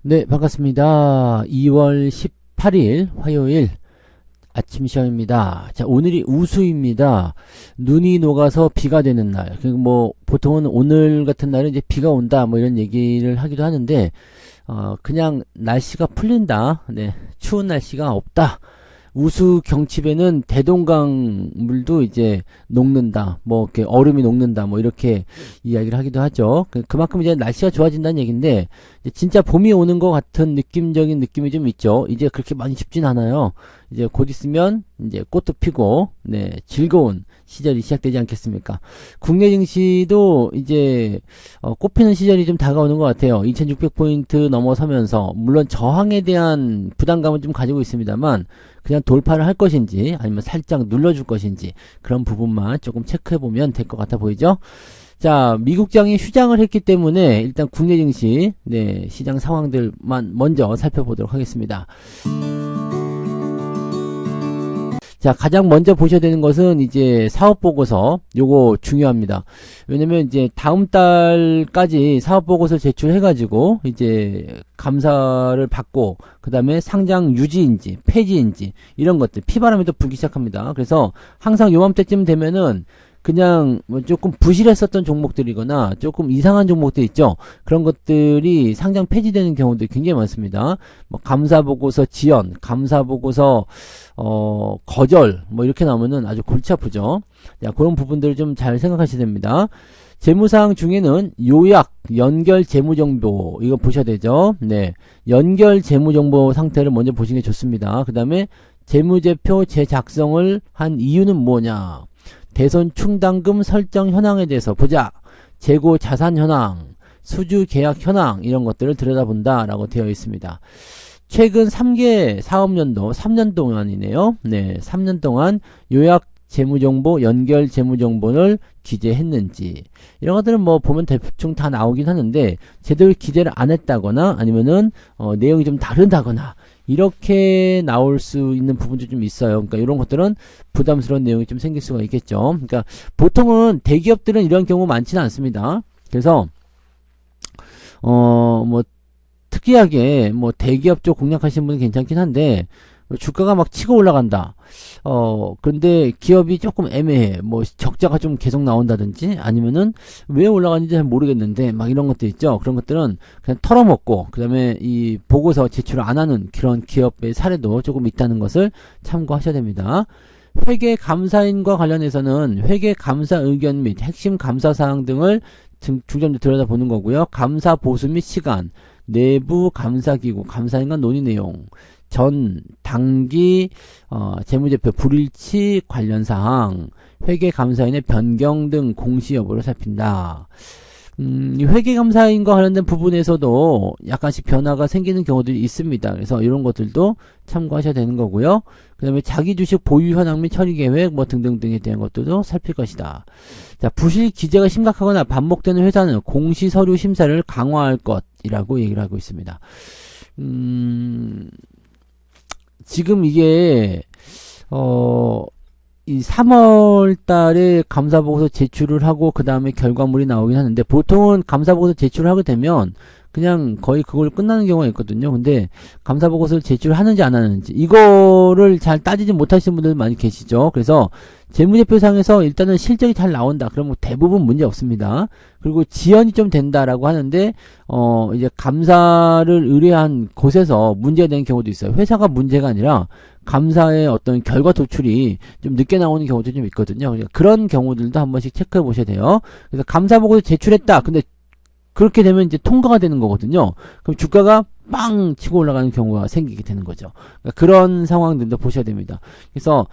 네, 반갑습니다. 2월 18일 화요일 아침 시간입니다. 자, 오늘이 우수입니다. 눈이 녹아서 비가 되는 날. 뭐 보통은 오늘 같은 날은 이제 비가 온다 뭐 이런 얘기를 하기도 하는데 그냥 날씨가 풀린다. 네, 추운 날씨가 없다. 우수 경칩에는 대동강 물도 이제 녹는다. 뭐 이렇게 얼음이 녹는다. 뭐 이렇게 이야기를 하기도 하죠. 그만큼 이제 날씨가 좋아진다는 얘기인데 이제 진짜 봄이 오는 것 같은 느낌적인 느낌이 좀 있죠. 이제 그렇게 많이 춥진 않아요. 이제 곧 있으면 이제 꽃도 피고 네, 즐거운 시절이 시작되지 않겠습니까? 국내 증시도 이제 꽃 피는 시절이 좀 다가오는 것 같아요. 2600포인트 넘어서면서 물론 저항에 대한 부담감은 좀 가지고 있습니다만 그냥 돌파를 할 것인지 아니면 살짝 눌러줄 것인지 그런 부분만 조금 체크해보면 될 것 같아 보이죠? 자, 미국장이 휴장을 했기 때문에 일단 국내 증시 네, 시장 상황들만 먼저 살펴보도록 하겠습니다. 자, 가장 먼저 보셔야 되는 것은 이제 사업보고서. 요거 중요합니다. 왜냐면 이제 다음 달까지 사업보고서를 제출해가지고 이제 감사를 받고 그 다음에 상장 유지인지 폐지인지 이런 것들 피바람이 또 불기 시작합니다. 그래서 항상 요맘때쯤 되면은 그냥 뭐 조금 부실했었던 종목들이거나 조금 이상한 종목들 있죠. 그런 것들이 상장 폐지되는 경우도 굉장히 많습니다. 뭐 감사보고서 지연, 감사보고서 거절 뭐 이렇게 나오면은 아주 골치 아프죠. 자, 그런 부분들을 좀 잘 생각하셔야 됩니다. 재무사항 중에는 요약, 연결 재무정보 이거 보셔야 되죠. 네, 연결 재무정보 상태를 먼저 보시는 게 좋습니다. 그 다음에 재무제표 재작성을 한 이유는 뭐냐, 대손 충당금 설정 현황에 대해서 보자. 재고 자산 현황, 수주 계약 현황 이런 것들을 들여다본다 라고 되어 있습니다. 최근 3개 사업연도 3년 동안이네요. 네, 3년 동안 요약 재무정보, 연결 재무정보를 기재했는지 이런 것들은 뭐 보면 대충 다 나오긴 하는데 제대로 기재를 안 했다거나 아니면은 내용이 좀 다르다거나 이렇게 나올 수 있는 부분도 좀 있어요. 그러니까 이런 것들은 부담스러운 내용이 좀 생길 수가 있겠죠. 그러니까 보통은 대기업들은 이런 경우 많지는 않습니다. 그래서 뭐 특이하게 뭐 대기업 쪽 공략하시는 분은 괜찮긴 한데 주가가 막 치고 올라간다. 근데 기업이 조금 애매해. 뭐 적자가 좀 계속 나온다든지 아니면은 왜 올라가는지 잘 모르겠는데 막 이런 것도 있죠. 그런 것들은 그냥 털어먹고 그 다음에 이 보고서 제출을 안 하는 그런 기업의 사례도 조금 있다는 것을 참고하셔야 됩니다. 회계 감사인과 관련해서는 회계 감사 의견 및 핵심 감사 사항 등을 중점적으로 들여다보는 거고요. 감사 보수 및 시간, 내부 감사기구, 감사인과 논의 내용, 전 당기 재무제표 불일치 관련 사항, 회계감사인의 변경 등 공시 여부를 살핀다. 회계감사인과 관련된 부분에서도 약간씩 변화가 생기는 경우들이 있습니다. 그래서 이런 것들도 참고하셔야 되는 거고요. 그 다음에 자기주식 보유 현황 및 처리계획 뭐 등등등에 대한 것들도 살필 것이다. 자, 부실 기재가 심각하거나 반복되는 회사는 공시서류 심사를 강화할 것이라고 얘기를 하고 있습니다. 지금 이게 이 3월 달에 감사보고서 제출을 하고 그 다음에 결과물이 나오긴 하는데 보통은 감사보고서 제출을 하게 되면 그냥 거의 그걸 끝나는 경우가 있거든요. 근데 감사보고서를 제출하는지 안 하는지 이거를 잘 따지지 못하시는 분들 많이 계시죠. 그래서 재무제표상에서 일단은 실적이 잘 나온다. 그러면 대부분 문제 없습니다. 그리고 지연이 좀 된다라고 하는데 이제 감사를 의뢰한 곳에서 문제가 되는 경우도 있어요. 회사가 문제가 아니라 감사의 어떤 결과 도출이 좀 늦게 나오는 경우도 좀 있거든요. 그러니까 그런 경우들도 한 번씩 체크해 보셔야 돼요. 그래서 감사보고서 제출했다. 근데 그렇게 되면 이제 통과가 되는 거거든요. 그럼 주가가 빵 치고 올라가는 경우가 생기게 되는 거죠. 그러니까 그런 상황들도 보셔야 됩니다. 그래서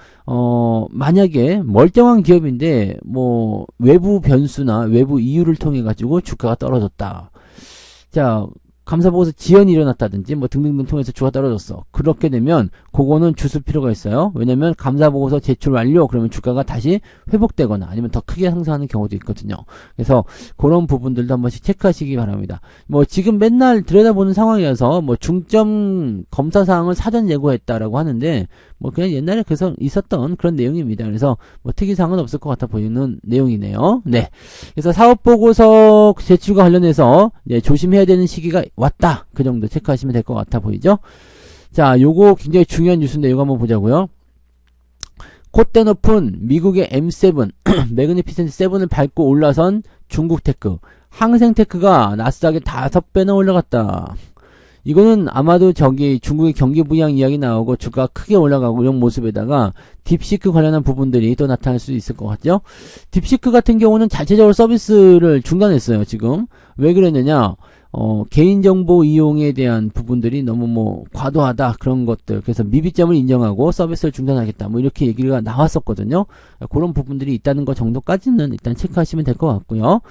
만약에 멀쩡한 기업인데 뭐 외부 변수나 외부 이유를 통해 가지고 주가가 떨어졌다. 자, 감사보고서 지연이 일어났다든지 뭐 등등등 통해서 주가 떨어졌어. 그렇게 되면 그거는 주술 필요가 있어요. 왜냐면 감사보고서 제출 완료 그러면 주가가 다시 회복되거나 아니면 더 크게 상승하는 경우도 있거든요. 그래서 그런 부분들도 한 번씩 체크하시기 바랍니다. 뭐 지금 맨날 들여다보는 상황이어서 뭐 중점 검사 사항을 사전 예고했다라고 하는데 뭐 그냥 옛날에 그래서 있었던 그런 내용입니다. 그래서 뭐 특이사항은 없을 것 같아 보이는 내용이네요. 네. 그래서 사업보고서 제출과 관련해서 조심해야 되는 시기가 왔다. 그 정도 체크하시면 될 것 같아 보이죠? 자, 요거 굉장히 중요한 뉴스인데 이거 한번 보자고요. 콧대 높은 미국의 M7 매그니피센트 7을 밟고 올라선 중국 테크 항생테크가 나스닥에 5배나 올라갔다. 이거는 아마도 저기 중국의 경기 부양 이야기 나오고 주가가 크게 올라가고 이런 모습에다가 딥시크 관련한 부분들이 또 나타날 수 있을 것 같죠. 딥시크 같은 경우는 자체적으로 서비스를 중단했어요. 지금 왜 그랬느냐, 개인정보 이용에 대한 부분들이 너무 뭐 과도하다 그런 것들, 그래서 미비점을 인정하고 서비스를 중단하겠다 뭐 이렇게 얘기가 나왔었거든요. 그런 부분들이 있다는 것 정도까지는 일단 체크하시면 될 것 같고요.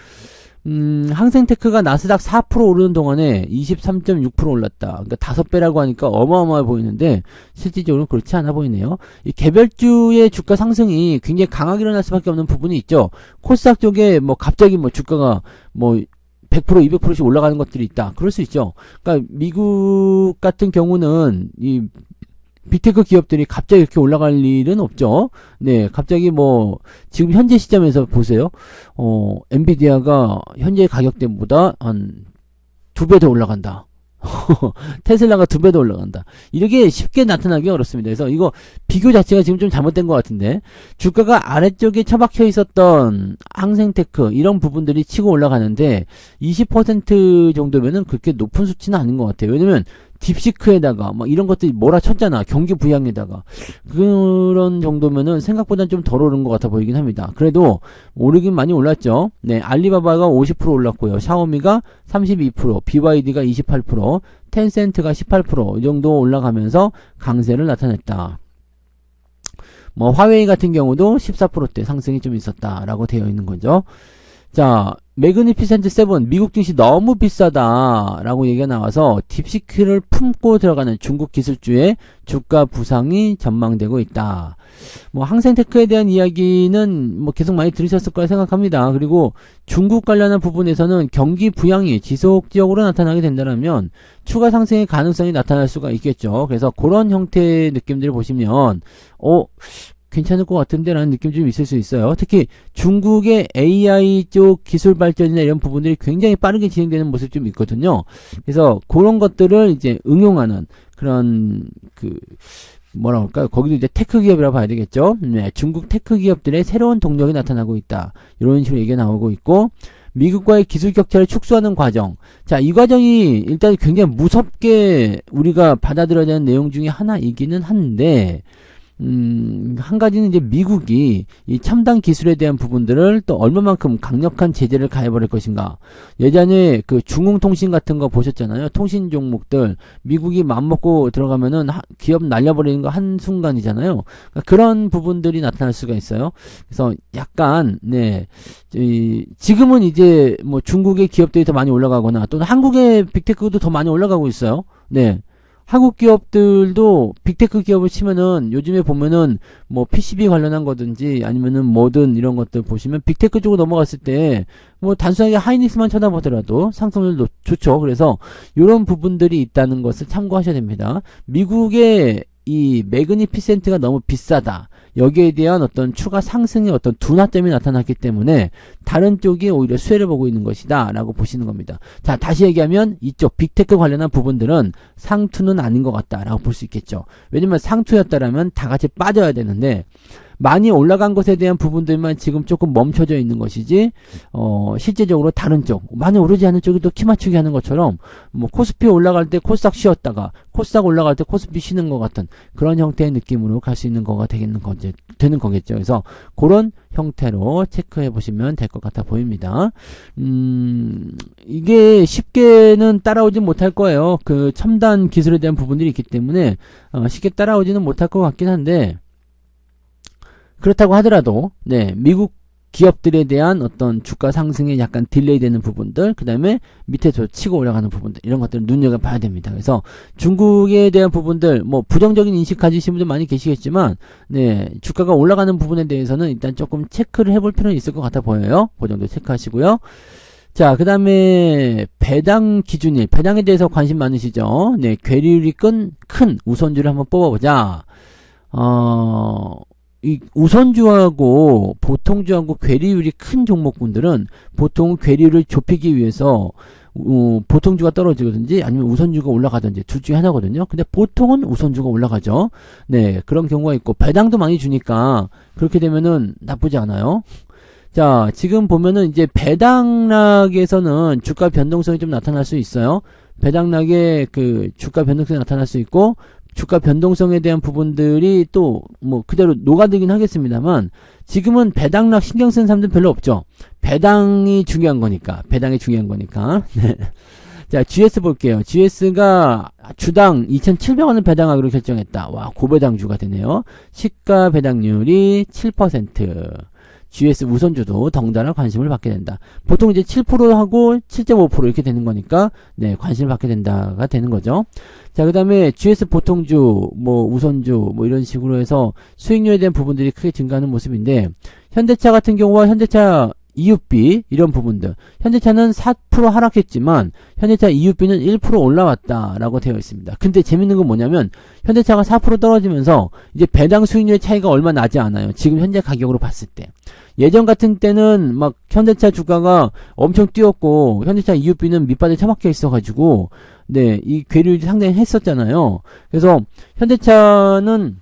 항생테크가 나스닥 4% 오르는 동안에 23.6% 올랐다. 그러니까 5배라고 하니까 어마어마해 보이는데 실질적으로 그렇지 않아 보이네요. 이 개별주의 주가 상승이 굉장히 강하게 일어날 수밖에 없는 부분이 있죠. 코스닥 쪽에 뭐 갑자기 뭐 주가가 뭐 100%, 200%씩 올라가는 것들이 있다. 그럴 수 있죠. 그러니까 미국 같은 경우는 이 빅테크 기업들이 갑자기 이렇게 올라갈 일은 없죠. 네, 갑자기 뭐 지금 현재 시점에서 보세요. 엔비디아가 현재 가격대보다 한 2배 더 올라간다. 테슬라가 2배 더 올라간다. 이렇게 쉽게 나타나기 어렵습니다. 그래서 이거 비교 자체가 지금 좀 잘못된 것 같은데, 주가가 아래쪽에 처박혀 있었던 항생테크 이런 부분들이 치고 올라가는데 20% 정도면은 그렇게 높은 수치는 아닌 것 같아요. 왜냐면 딥시크에다가 막 이런 것들이 몰아쳤잖아. 경기 부양에다가. 그런 정도면은 생각보다는 좀 덜 오른 것 같아 보이긴 합니다. 그래도 오르긴 많이 올랐죠. 네, 알리바바가 50% 올랐고요. 샤오미가 32%, BYD가 28%, 텐센트가 18% 이 정도 올라가면서 강세를 나타냈다. 뭐 화웨이 같은 경우도 14%대 상승이 좀 있었다라고 되어 있는 거죠. 자, 매그니피센트 7 미국 증시 너무 비싸다라고 얘기가 나와서 딥시크를 품고 들어가는 중국 기술주의 주가 부상이 전망되고 있다. 뭐 항생테크에 대한 이야기는 뭐 계속 많이 들으셨을 거라 생각합니다. 그리고 중국 관련한 부분에서는 경기 부양이 지속적으로 나타나게 된다면 추가 상승의 가능성이 나타날 수가 있겠죠. 그래서 그런 형태의 느낌들을 보시면 괜찮을 것 같은데 라는 느낌이 좀 있을 수 있어요. 특히 중국의 AI 쪽 기술 발전이나 이런 부분들이 굉장히 빠르게 진행되는 모습이 좀 있거든요. 그래서 그런 것들을 이제 응용하는 그런 뭐라 할까요? 거기도 이제 테크 기업이라고 봐야 되겠죠. 네, 중국 테크 기업들의 새로운 동력이 나타나고 있다. 이런 식으로 얘기가 나오고 있고, 미국과의 기술 격차를 축소하는 과정. 자, 이 과정이 일단 굉장히 무섭게 우리가 받아들여야 되는 내용 중에 하나이기는 한데, 한 가지는 이제 미국이 이 첨단 기술에 대한 부분들을 또 얼마만큼 강력한 제재를 가해버릴 것인가. 예전에 그 중흥통신 같은 거 보셨잖아요. 통신 종목들 미국이 맘먹고 들어가면은 기업 날려버리는 거 한순간이잖아요. 그러니까 그런 부분들이 나타날 수가 있어요. 그래서 약간 지금은 이제 뭐 중국의 기업들이 더 많이 올라가거나 또는 한국의 빅테크도 더 많이 올라가고 있어요. 네. 한국 기업들도 빅테크 기업을 치면은 요즘에 보면은 뭐 PCB 관련한 거든지 아니면은 뭐든 이런 것들 보시면 빅테크 쪽으로 넘어갔을 때 뭐 단순하게 하이닉스만 쳐다보더라도 상승률도 좋죠. 그래서 이런 부분들이 있다는 것을 참고하셔야 됩니다. 미국의 이 매그니피센트가 너무 비싸다. 여기에 대한 어떤 추가 상승의 어떤 둔화점이 나타났기 때문에 다른 쪽이 오히려 수혜를 보고 있는 것이다 라고 보시는 겁니다. 자, 다시 얘기하면 이쪽 빅테크 관련한 부분들은 상투는 아닌 것 같다 라고 볼 수 있겠죠. 왜냐면 상투였다라면 다 같이 빠져야 되는데 많이 올라간 것에 대한 부분들만 지금 조금 멈춰져 있는 것이지, 실제적으로 다른 쪽, 많이 오르지 않은 쪽이 또 키 맞추기 하는 것처럼, 뭐, 코스피 올라갈 때 코스닥 쉬었다가, 코스닥 올라갈 때 코스피 쉬는 것 같은 그런 형태의 느낌으로 갈 수 있는 거가 되는 거겠죠. 그래서 그런 형태로 체크해 보시면 될 것 같아 보입니다. 이게 쉽게는 따라오지 못할 거예요. 그 첨단 기술에 대한 부분들이 있기 때문에, 쉽게 따라오지는 못할 것 같긴 한데, 그렇다고 하더라도 미국 기업들에 대한 어떤 주가 상승에 약간 딜레이 되는 부분들, 그 다음에 밑에서 치고 올라가는 부분들, 이런 것들을 눈여겨봐야 됩니다. 그래서 중국에 대한 부분들, 뭐 부정적인 인식 가지신 분들 많이 계시겠지만 주가가 올라가는 부분에 대해서는 일단 조금 체크를 해볼 필요는 있을 것 같아 보여요. 그 정도 체크하시고요. 자, 그 다음에 배당 기준일, 배당에 대해서 관심 많으시죠? 괴리율이 큰 우선주를 한번 뽑아보자. 이 우선주하고 보통주하고 괴리율이 큰 종목군들은 보통 괴리율을 좁히기 위해서 보통주가 떨어지든지 아니면 우선주가 올라가든지 둘 중에 하나거든요. 근데 보통은 우선주가 올라가죠. 네, 그런 경우가 있고 배당도 많이 주니까 그렇게 되면은 나쁘지 않아요. 자, 지금 보면은 이제 배당락에서는 주가 변동성이 좀 나타날 수 있어요. 배당락에 그 주가 변동성이 나타날 수 있고 주가 변동성에 대한 부분들이 또 뭐 그대로 녹아들긴 하겠습니다만 지금은 배당락 신경 쓰는 사람들 별로 없죠. 배당이 중요한 거니까. 배당이 중요한 거니까. 네. 자, GS 볼게요. GS가 주당 2,700원을 배당하기로 결정했다. 와, 고배당주가 되네요. 시가 배당률이 7%. GS 우선주도 덩달아 관심을 받게 된다. 보통 이제 7%하고 7.5% 이렇게 되는 거니까, 네, 관심을 받게 된다가 되는 거죠. 자, 그 다음에 GS 보통주, 뭐, 우선주, 뭐, 이런 식으로 해서 수익률에 대한 부분들이 크게 증가하는 모습인데, 현대차 같은 경우와 현대차 EUB, 이런 부분들. 현대차는 4% 하락했지만, 현대차 EUB는 1% 올라왔다라고 되어 있습니다. 근데 재밌는 건 뭐냐면, 현대차가 4% 떨어지면서, 이제 배당 수익률의 차이가 얼마 나지 않아요. 지금 현재 가격으로 봤을 때. 예전 같은 때는 막 현대차 주가가 엄청 뛰었고 현대차 EUB는 밑바닥에 처박혀 있어가지고 네, 이 괴리율이 상당히 했었잖아요. 그래서 현대차는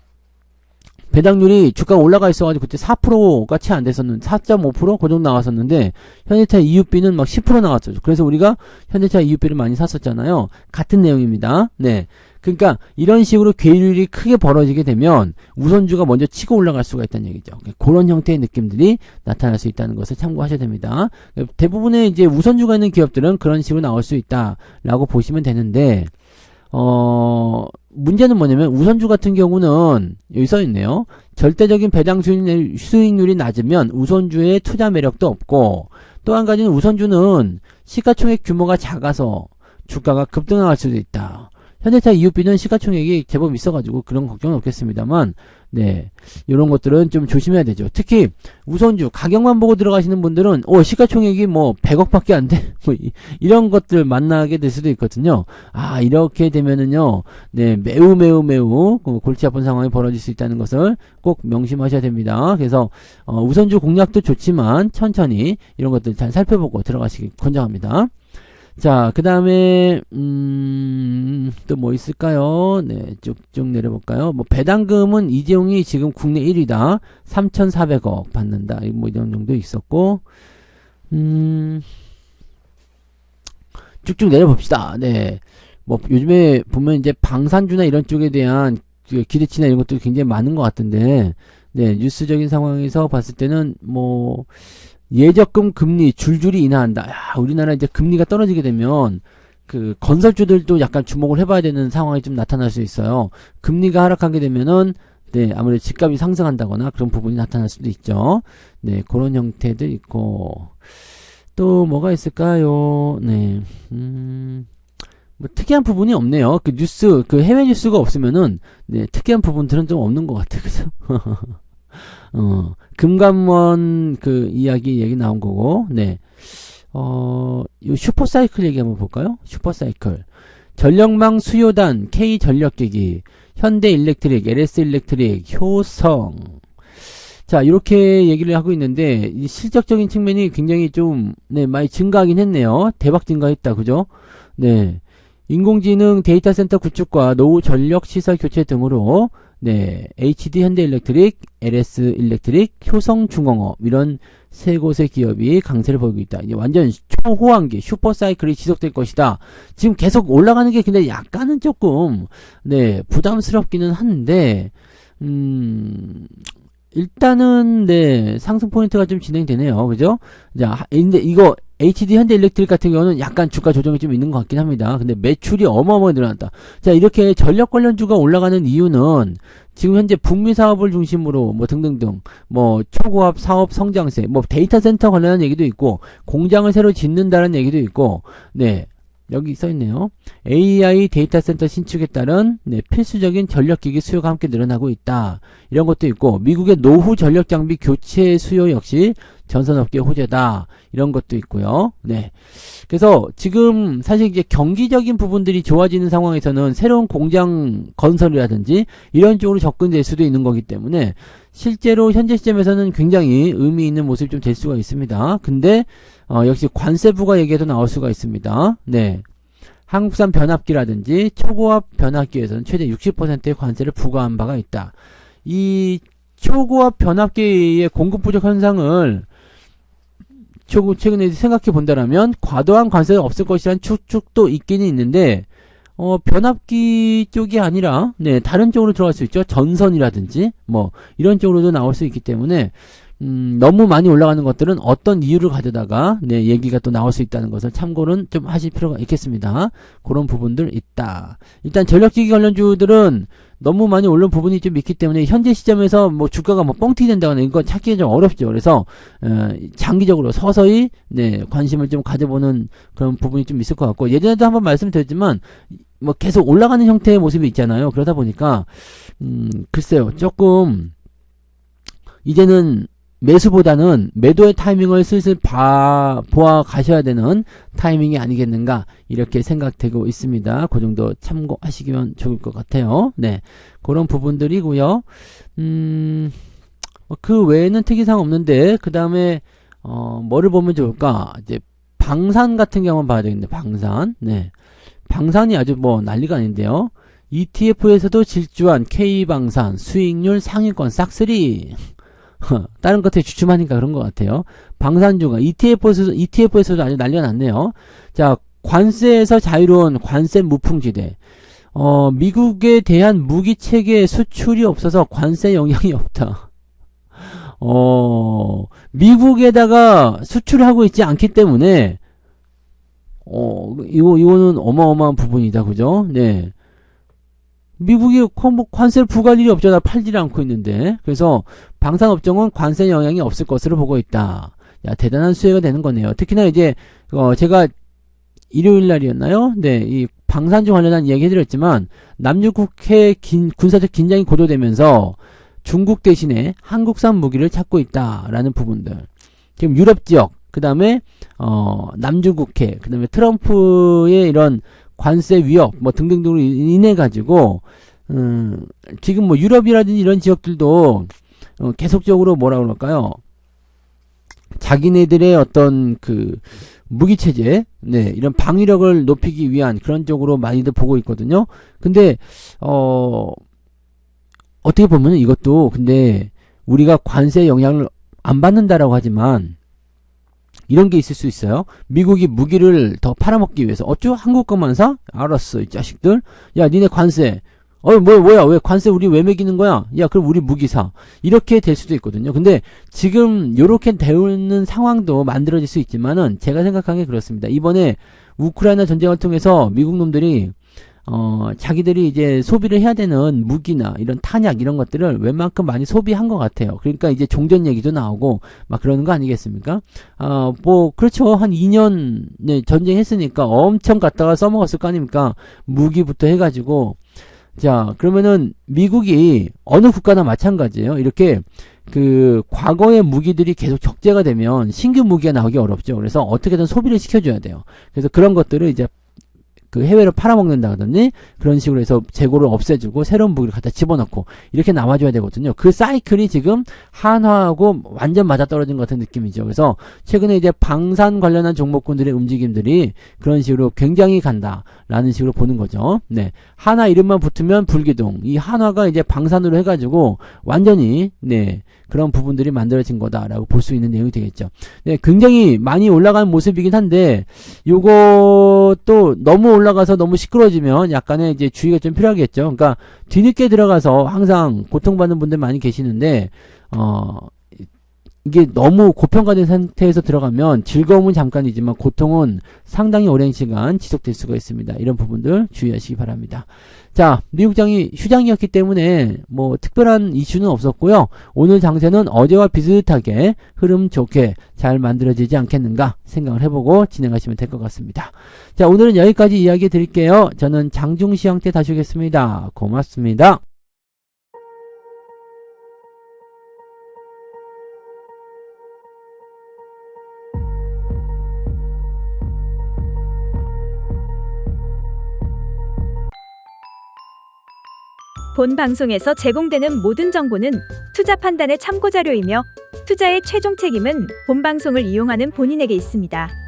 배당률이 주가가 올라가 있어가지고 그때 4%가 채 안 됐었는데 4.5% 그 정도 나왔었는데 현대차 EUB는 막 10% 나왔었죠. 그래서 우리가 현대차 EUB를 많이 샀었잖아요. 같은 내용입니다. 네. 그러니까 이런 식으로 괴리율이 크게 벌어지게 되면 우선주가 먼저 치고 올라갈 수가 있다는 얘기죠. 그런 형태의 느낌들이 나타날 수 있다는 것을 참고하셔야 됩니다. 대부분의 이제 우선주가 있는 기업들은 그런 식으로 나올 수 있다라고 보시면 되는데 문제는 뭐냐면 우선주 같은 경우는 여기 써있네요. 절대적인 배당 수익률이 낮으면 우선주의 투자 매력도 없고 또 한 가지는 우선주는 시가총액 규모가 작아서 주가가 급등할 수도 있다. 현대차 EUB는 시가총액이 제법 있어가지고 그런 걱정은 없겠습니다만 네, 이런 것들은 좀 조심해야 되죠. 특히 우선주 가격만 보고 들어가시는 분들은 시가총액이 뭐 100억밖에 안 돼. 뭐 이런 것들 만나게 될 수도 있거든요. 아, 이렇게 되면은요. 네, 매우 골치 아픈 상황이 벌어질 수 있다는 것을 꼭 명심하셔야 됩니다. 그래서 우선주 공략도 좋지만 천천히 이런 것들 잘 살펴보고 들어가시기 권장합니다. 자, 그 다음에 또 뭐 있을까요? 네, 쭉쭉 내려볼까요? 뭐 배당금은 이재용이 지금 국내 1위다. 3,400억 받는다. 뭐 이런 정도 있었고 쭉쭉 내려봅시다. 네, 뭐 요즘에 보면 이제 방산주나 이런 쪽에 대한 기대치나 이런 것들이 굉장히 많은 것 같은데, 네, 뉴스적인 상황에서 봤을 때는 뭐 예적금 금리 줄줄이 인하한다. 야, 우리나라 이제 금리가 떨어지게 되면 그 건설주들도 약간 주목을 해봐야 되는 상황이 좀 나타날 수 있어요. 금리가 하락하게 되면은 네, 아무래도 집값이 상승한다거나 그런 부분이 나타날 수도 있죠. 네, 그런 형태도 있고 또 뭐가 있을까요? 네, 뭐 특이한 부분이 없네요. 그 뉴스, 그 해외 뉴스가 없으면은 네, 특이한 부분들은 좀 없는 것 같아요. 그죠? 금감원 그 얘기 나온 거고, 네. 요 슈퍼사이클 얘기 한번 볼까요? 슈퍼사이클. 전력망 수요단, K전력기기, 현대일렉트릭, LS일렉트릭, 효성. 자, 이렇게 얘기를 하고 있는데, 이 실적적인 측면이 굉장히 좀, 네, 많이 증가하긴 했네요. 대박 증가했다, 그죠? 네. 인공지능 데이터센터 구축과 노후 전력시설 교체 등으로 네, HD 현대일렉트릭, LS일렉트릭, 효성중공업 이런 세 곳의 기업이 강세를 보이고 있다. 이제 완전 초호황기, 슈퍼사이클이 지속될 것이다. 지금 계속 올라가는 게 근데 약간은 조금 네, 부담스럽기는 한데 일단은 네, 상승 포인트가 좀 진행되네요. 그죠? 자, 근데 이거 HD 현대일렉트릭 같은 경우는 약간 주가 조정이 좀 있는 것 같긴 합니다. 근데 매출이 어마어마하게 늘어났다. 자, 이렇게 전력 관련주가 올라가는 이유는 지금 현재 북미 사업을 중심으로 뭐 등등등 뭐 초고압 사업 성장세, 뭐 데이터 센터 관련한 얘기도 있고 공장을 새로 짓는다는 얘기도 있고 네. 여기 써있네요. AI 데이터 센터 신축에 따른 네, 필수적인 전력기기 수요가 함께 늘어나고 있다. 이런 것도 있고 미국의 노후 전력 장비 교체 수요 역시 전선업계 호재다. 이런 것도 있고요. 네. 그래서 지금 사실 이제 경기적인 부분들이 좋아지는 상황에서는 새로운 공장 건설이라든지 이런 쪽으로 접근될 수도 있는 거기 때문에 실제로 현재 시점에서는 굉장히 의미 있는 모습이 좀 될 수가 있습니다. 근데 역시 관세 부과 얘기도 나올 수가 있습니다. 네. 한국산 변압기라든지 초고압 변압기에서는 최대 60%의 관세를 부과한 바가 있다. 이 초고압 변압기의 공급 부족 현상을 최근에 생각해 본다라면 과도한 관세가 없을 것이라는 추측도 있기는 있는데 변압기 쪽이 아니라 네, 다른 쪽으로 들어갈 수 있죠. 전선이라든지 뭐 이런 쪽으로도 나올 수 있기 때문에 너무 많이 올라가는 것들은 어떤 이유를 가져다가 네, 얘기가 또 나올 수 있다는 것을 참고는 좀 하실 필요가 있겠습니다. 그런 부분들 있다. 일단 전력기기 관련주들은 너무 많이 오른 부분이 좀 있기 때문에 현재 시점에서 뭐 주가가 뭐 뻥튀기 된다거나 이건 찾기가 좀 어렵죠. 그래서 장기적으로 서서히 네, 관심을 좀 가져보는 그런 부분이 좀 있을 것 같고 예전에도 한번 말씀드렸지만 뭐 계속 올라가는 형태의 모습이 있잖아요. 그러다 보니까 글쎄요. 조금 이제는 매수보다는 매도의 타이밍을 슬슬 보아 가셔야 되는 타이밍이 아니겠는가 이렇게 생각되고 있습니다. 그 정도 참고하시면 좋을 것 같아요. 네, 그런 부분들이고요. 그 외에는 특이사항 없는데 그 다음에 뭐를 보면 좋을까? 이제 방산 같은 경우 봐야 되겠네. 방산. 네, 방산이 아주 뭐 난리가 아닌데요. ETF에서도 질주한 K방산 수익률 상위권 싹쓸이. 다른 것에 주춤하니까 그런 것 같아요. 방산주가 ETF에서도 아주 난리가 났네요. 자, 관세에서 자유로운 관세 무풍지대. 미국에 대한 무기 체계 수출이 없어서 관세 영향이 없다. 미국에다가 수출을 하고 있지 않기 때문에 이거는 어마어마한 부분이다. 그죠? 네. 미국이 관세를 부과할 일이 없잖아. 팔지를 않고 있는데. 그래서 방산업종은 관세 영향이 없을 것으로 보고 있다. 야, 대단한 수혜가 되는 거네요. 특히나 이제 제가 일요일 날이었나요? 네, 이 방산주 관련한 이야기 해드렸지만 남중국해 군사적 긴장이 고조되면서 중국 대신에 한국산 무기를 찾고 있다라는 부분들. 지금 유럽 지역, 그 다음에 남중국해, 그 다음에 트럼프의 이런 관세 위협 뭐 등등등으로 인해 가지고 지금 뭐 유럽이라든지 이런 지역들도 계속적으로 뭐라 그럴까요? 자기네들의 어떤 그 무기 체제, 네, 이런 방위력을 높이기 위한 그런 쪽으로 많이들 보고 있거든요. 근데 어떻게 보면 이것도 근데 우리가 관세 영향을 안 받는다라고 하지만 이런 게 있을 수 있어요. 미국이 무기를 더 팔아먹기 위해서 어쭈 한국 것만 사? 알았어 이 자식들. 야 니네 관세 뭐야 왜 관세 우리 왜 매기는 거야? 야 그럼 우리 무기 사. 이렇게 될 수도 있거든요. 근데 지금 요렇게 되는 상황도 만들어질 수 있지만은 제가 생각하기에 그렇습니다. 이번에 우크라이나 전쟁을 통해서 미국 놈들이 자기들이 이제 소비를 해야 되는 무기나 이런 탄약 이런 것들을 웬만큼 많이 소비한 것 같아요. 그러니까 이제 종전 얘기도 나오고 막 그러는 거 아니겠습니까? 뭐 그렇죠. 한 2년 네, 전쟁했으니까 엄청 갖다가 써먹었을 거 아닙니까? 무기부터 해가지고 자 그러면은 미국이 어느 국가나 마찬가지예요. 이렇게 그 과거의 무기들이 계속 적재가 되면 신규 무기가 나오기 어렵죠. 그래서 어떻게든 소비를 시켜줘야 돼요. 그래서 그런 것들을 이제 그 해외로 팔아먹는다든지 그런 식으로 해서 재고를 없애주고 새로운 무기를 갖다 집어넣고 이렇게 나와줘야 되거든요. 그 사이클이 지금 한화하고 완전 맞아떨어진 것 같은 느낌이죠. 그래서 최근에 이제 방산 관련한 종목군들의 움직임들이 그런 식으로 굉장히 간다라는 식으로 보는 거죠. 네, 한화 이름만 붙으면 불기둥. 이 한화가 이제 방산으로 해가지고 완전히 네 그런 부분들이 만들어진 거다라고 볼 수 있는 내용이 되겠죠. 네, 굉장히 많이 올라가는 모습이긴 한데 요것도 너무 올라가서 너무 시끄러워지면 약간의 이제 주의가 좀 필요하겠죠. 그러니까 뒤늦게 들어가서 항상 고통받는 분들 많이 계시는데 이게 너무 고평가된 상태에서 들어가면 즐거움은 잠깐이지만 고통은 상당히 오랜 시간 지속될 수가 있습니다. 이런 부분들 주의하시기 바랍니다. 자, 미국장이 휴장이었기 때문에 뭐 특별한 이슈는 없었고요. 오늘 장세는 어제와 비슷하게 흐름 좋게 잘 만들어지지 않겠는가 생각을 해보고 진행하시면 될 것 같습니다. 자, 오늘은 여기까지 이야기 드릴게요. 저는 장중시황 때 다시 오겠습니다. 고맙습니다. 본 방송에서 제공되는 모든 정보는 투자 판단의 참고 자료이며 투자의 최종 책임은 본 방송을 이용하는 본인에게 있습니다.